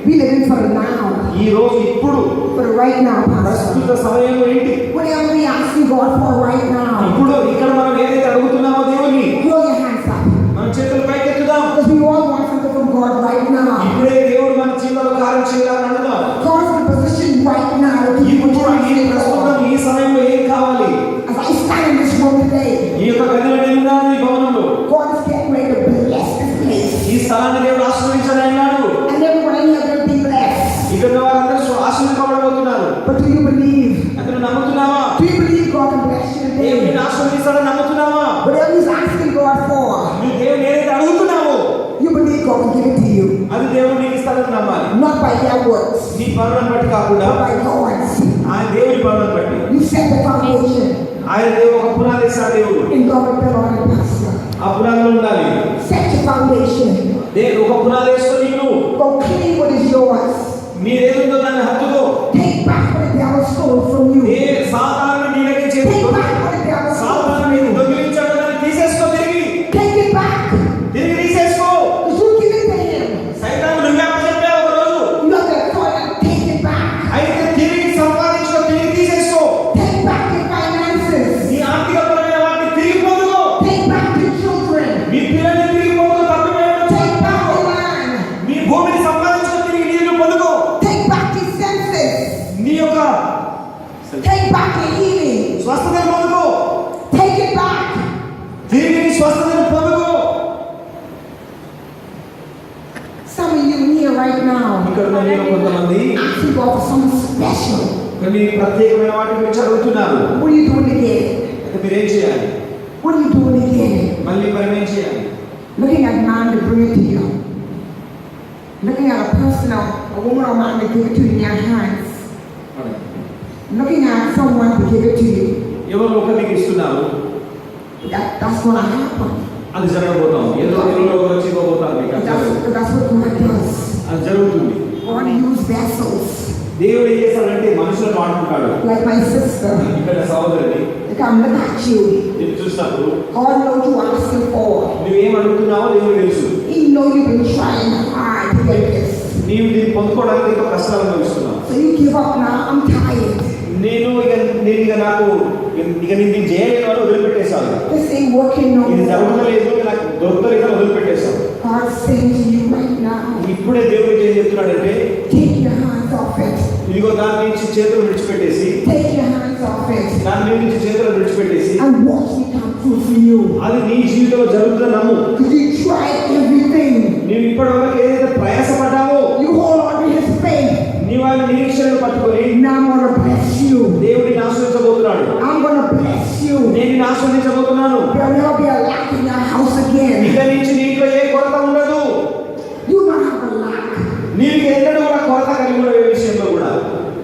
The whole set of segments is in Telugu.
We living for the now. ఈ రోజు ఇప్పుడు For the right now, ప్రస్తుత Pastor. సమయంలో ఏంటి? Whatever we asking God for right now. ఇప్పుడు ఇక్కడ మనం ఏదైతే అడుగుతున్నామో దేవుని Throw your hands up. మన చేతులు పైకెత్తుదాం. Because we all want something from God right now. ఇప్పుడే దేవుడు మన జీవితంలో కార్యం చేయాలని అడుగుదాం. God's in position right now to do what ఇప్పుడు ఈ you ప్రస్తుతం want. ఈ సమయంలో ఏం కావాలి? As I stand in this room today, ఈ యొక్క గదిలో నిన్నాను ఈ భవనంలో God is getting ready to bless this place. ఈ స్థలాన్ని దేవుడు ఆశీర్వదించాలని అన్నాడు. And everyone in here will be blessed. ఇక్కడ వారందరూ ఆశీర్వదించబడబోతున్నారు. But do you believe? అంటే నువ్వు నమ్ముతున్నావా? Do you believe God can bless you దేవుని today? ఆశీర్వదిస్తాడని నమ్ముతున్నావా? Whatever He's asking God for, నువ్వు దేవుని ఏదైతే అడుగుతున్నావో you believe God can give it to you. అది దేవుడు నీకు ఇస్తాడని నమ్మాలి. Not by their works, నీ పనులను బట్టి కాకుండా but by God's. ఆయన దేవుని పనులను బట్టి. You set the foundation, ఆయన దేవుడు ఒక పునాది వేశాడు దేవుడు. and God will build on it, Pastor. ఆ పునాదిలో ఉండాలి. Set your foundation. దేవుడు ఒక పునాది వేసుకొని నువ్వు Go clean what is yours. మీరేదో దాన్ని హత్తుకో. Take back what the devil stole from you. ఏ సాతాను నీ దగ్గర Take చేతుకో. back what the devil stole సాతాను from నీకు you. దొంగిలించాడు దాన్ని తీసేసుకో తిరిగి. Take it back. తిరిగి తీసేసుకో. Because you give it to him. సైతాను నువ్వే అప్పచెప్పావు ఒక రోజు. You have the authority to take it back. అయితే తిరిగి సంపాదించుకో, తిరిగి తీసేసుకో. Take back your finances. నీ ఆర్థికపరమైన వాటిని తిరిగి పొందుకో. Take back your children. మీ పిల్లల్ని తిరిగి పొందుకో. తప్పిపోయాడు. Take back your land. మీ భూమిని సంపాదించుకో, తిరిగి నీళ్లు పొందుకో. Take back your senses. నీ యొక్క Take back your healing. స్వస్థతను పొందుకో. Take it back. తిరిగి నీ స్వస్థతను పొందుకో. Some of you here right now, ఇక్కడ ఉన్న మీరు కొంతమంది asking God for something special. కొన్ని ప్రత్యేకమైన వాటి గురించి అడుగుతున్నారు. What are you doing to get it? అయితే మీరు ఏం చేయాలి? What are you doing to get it? మళ్ళీ మనం ఏం చేయాలి? Looking at man to bring it to you. Looking at a person or a woman or man to give it to you in your hands. Looking at someone to give it to you. ఎవరు ఒకరికి ఇస్తున్నారు? That's going to happen. అది జరగబోతాం. ఏదో ఒకరు వచ్చి ఇవ్వబోతారు మీకు. That's what God does. అది జరుగుతుంది. God uses vessels. దేవుడు ఏం చేస్తాడంటే మనుషులను వాడుకుంటాడు. Like my sister. ఇక్కడ సహోదరుని Like I'm looking at you. నేను చూసినప్పుడు God knows you are asking for. నువ్వేం అడుగుతున్నావో దేవుడు తెలుసు. He knows you've been trying hard to get this. నీవు దీన్ని పొందుకోవడానికి ఎంతో కష్టాలు అనుభవిస్తున్నావు. So you give up now. I'm tired. నేను నాకు నేను చేయలేను అని వదిలిపెట్టేశాను. This ain't working no ఇది more. జరగలేదు, నాకు దొరకలేదు అని వదిలిపెట్టేశాను. God's saying to you right now, ఇప్పుడే దేవుడు ఏం చెప్తున్నాడంటే take your hands off it. ఇదిగో దాని నుంచి చేతులు విడిచిపెట్టేసి Take your hands off it. దాని నుంచి చేతులు విడిచిపెట్టేసి And watch me come through for you. అది నీ జీవితంలో జరుగుతున్న నమ్ము. Because you tried everything. నీవు ఇప్పటి వరకు ఏదైతే ప్రయాసపడ్డావో You hold on to his faith. నీవు ఆయన నిరీక్షణను పట్టుకొని Now I'm going to bless you. దేవుడిని ఆశ్రయించబోతున్నాడు. I'm going to bless you. నేను ఆశ్రయించబోతున్నాను. There'll never be a lack in your house again. ఇక నుంచి నీలో ఏ కొరత ఉండదు. You don't have a lack. నీకు ఎన్నడూ కూడా కొరత కలిగి ఉన్న విషయంలో కూడా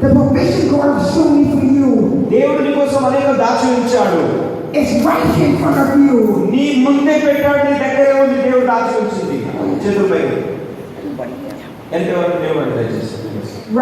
The provision God has shown me for you దేవుడు నీ కోసం అనేక దాచి ఉంచాడు. is right in front of you. నీ ముందే పెట్టాడు, నీ దగ్గరే ఉంది. దేవుడు దాచి ఉంచింది చేతులపై. ఎంత వరకు దేవుడు దయచేసి